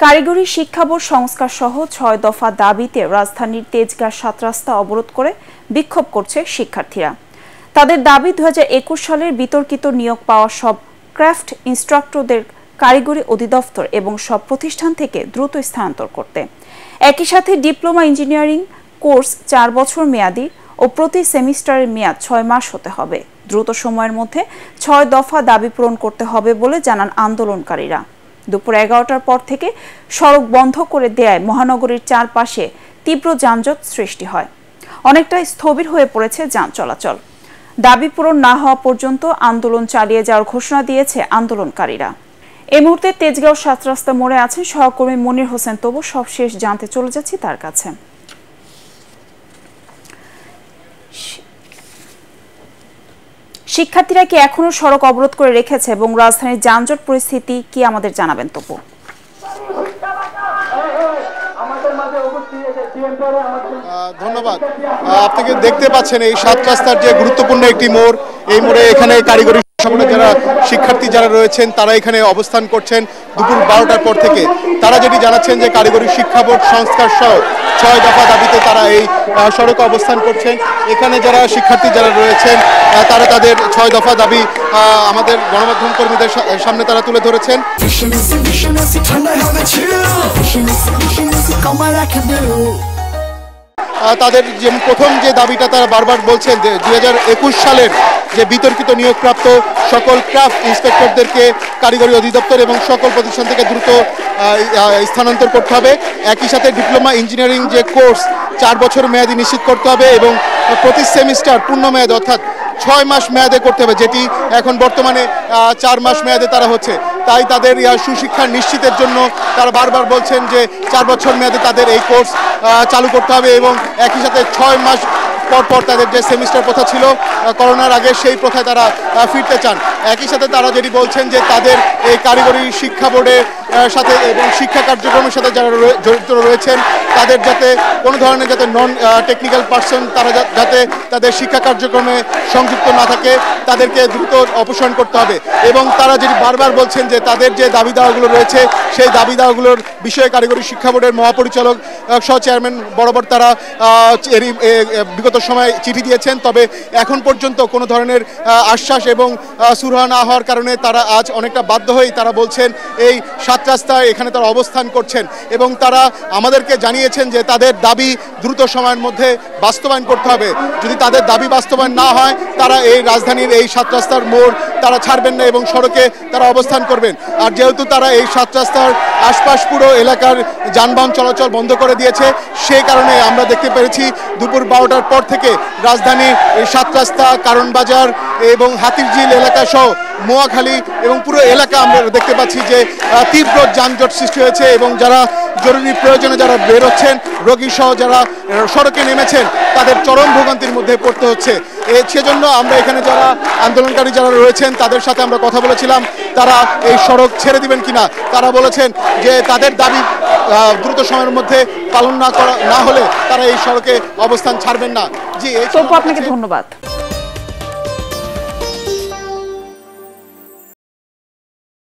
কারিগরি শিক্ষা বোর্ড সংস্কার সহ ৬ দফা দাবিতে রাজধানীর তেজগাঁ ৭ রাস্তা অবরোধ করে বিক্ষোভ করছে শিক্ষার্থীরা। তাদের দাবি ২০২১ সালের বিতর্কিত নিয়োগ পাওয়া সব ক্রাফট ইনস্ট্রাক্টরদের কারিগরি অধিদপ্তর এবং সব প্রতিষ্ঠান থেকে দ্রুত স্থানান্তর করতে। একই সাথে ডিপ্লোমা ইঞ্জিনিয়ারিং কোর্স ৪ বছর মেয়াদী ও প্রতি সেমিস্টারের মেয়াদ ৬ মাস হতে হবে। দ্রুত সময়ের মধ্যে ৬ দফা দাবি পূরণ করতে হবে বলে জানান আন্দোলনকারীরা। দুপুর ১১টার পর থেকে সড়ক বন্ধ করে দেয়ায় মহানগরীর চারপাশে তীব্র যানজট সৃষ্টি হয়। অনেকটা স্থবির হয়ে পড়েছে যান চলাচল। দাবি পূরণ না হওয়া পর্যন্ত আন্দোলন চালিয়ে যাওয়ার ঘোষণা দিয়েছে আন্দোলনকারীরা। এই মুহূর্তে তেজগাঁও ৭ রাস্তা মোড়ে আছেন সহকর্মী মনির হোসেন। তবু সবশেষ জানতে চলে যাচ্ছি তার কাছে। শিক্ষার্থীরা কি এখনো সড়ক অবরোধ করে রেখেছে এবং রাজধানীর যানজট পরিস্থিতি কি আমাদের জানাবেন তবু। ধন্যবাদ। আপনাকে দেখতে পাচ্ছেন এই ৭ রাস্তার যে গুরুত্বপূর্ণ একটি মোড়, এই মোড়ে এখানে কারিগরি যারা শিক্ষার্থী যারা রয়েছেন তারা এখানে অবস্থান করছেন দুপুর ১২টার পর থেকে। তারা যেটি জানাচ্ছেন যে কারিগরি শিক্ষা বোর্ড সংস্কার সহ ৬ দফা দাবিতে তারা এই সড়কে অবস্থান করছেন। এখানে যারা শিক্ষার্থী যারা রয়েছেন তারা তাদের ৬ দফা দাবি আমাদের গণমাধ্যম কর্মীদের সামনে তারা তুলে ধরেছেন। তাদের যে প্রথম যে দাবিটা তারা বারবার বলছেন যে ২০২১ সালের যে বিতর্কিত নিয়োগপ্রাপ্ত সকল ক্রাফট ইন্সপেক্টরদেরকে কারিগরি অধিদপ্তর এবং সকল প্রতিষ্ঠান থেকে দ্রুত স্থানান্তর করতে হবে। একই সাথে ডিপ্লোমা ইঞ্জিনিয়ারিং যে কোর্স ৪ বছর মেয়াদি নিশ্চিত করতে হবে এবং প্রতি সেমিস্টার পূর্ণ মেয়াদে অর্থাৎ ৬ মাস মেয়াদে করতে হবে, যেটি এখন বর্তমানে ৪ মাস মেয়াদে তারা হচ্ছে। তাই তাদের সুশিক্ষা নিশ্চিতের জন্য তারা বারবার বলছেন যে ৪ বছর মেয়াদে তাদের এই কোর্স চালু করতে হবে এবং একই সাথে ৬ মাস পর তাদের যে সেমিস্টার প্রথা ছিল করোনার আগে সেই প্রথায় তারা ফিরতে চান। একই সাথে তারা যেটি বলছেন যে তাদের এই কারিগরি শিক্ষা বোর্ডের সাথে এবং শিক্ষা কার্যক্রমের সাথে যারা জড়িত রয়েছেন তাদের যাতে কোনো ধরনের যাতে নন টেকনিক্যাল পার্সন তারা যাতে তাদের শিক্ষা কার্যক্রমে সংযুক্ত না থাকে তাদেরকে দ্রুত অপসারণ করতে হবে। এবং তারা যেটি বারবার বলছেন যে তাদের যে দাবি দাওয়াগুলো রয়েছে সেই দাবি দাওয়াগুলোর বিষয়ে কারিগরি শিক্ষা বোর্ডের মহাপরিচালক সহ চেয়ারম্যান বরাবর তারা বিগত সময় চিঠি দিয়েছেন, তবে এখন পর্যন্ত কোনো ধরনের আশ্বাস এবং সুরাহা না হওয়ার কারণে তারা আজ অনেকটা বাধ্য হয়েই তারা বলছেন এই ৭ রাস্তায় এখানে তারা অবস্থান করছেন এবং তারা আমাদেরকে জানিয়েছেন যে তাদের দাবি দ্রুত সময়ের মধ্যে বাস্তবায়ন করতে হবে। যদি তাদের দাবি বাস্তবায়ন না হয় তারা এই রাজধানীর এই ৭ রাস্তার মোড় তারা ছাড়বেন না এবং সড়কে তারা অবস্থান করবেন। আর যেহেতু তারা এই ৭ রাস্তার আশপাশ পুরো এলাকার যানবাহন চলাচল বন্ধ করে দিয়েছে, সেই কারণে আমরা দেখতে পেরেছি দুপুর ১২টার পর থেকে রাজধানীর এই ৭ রাস্তা, কারণ বাজার এবং হাতিরঝিল এলাকা সহ মোয়াখালী এবং পুরো এলাকা আমরা দেখতে পাচ্ছি যে তীব্র যানজট সৃষ্টি হয়েছে এবং যারা জরুরি প্রয়োজনে যারা বেরোচ্ছেন, রোগী সহ যারা সড়কে নেমেছেন তাদের চরম ভোগান্তির মধ্যে পড়তে হচ্ছে। সেজন্য আমরা এখানে যারা আন্দোলনকারী যারা রয়েছেন তাদের সাথে আমরা কথা বলেছিলাম, তারা এই সড়ক ছেড়ে দিবেন কিনা। তারা বলেছেন যে তাদের দাবি দ্রুত সময়ের মধ্যে পালন না হলে তারা এই সড়কে অবস্থান ছাড়বেন না। জি, আপনাকে ধন্যবাদ।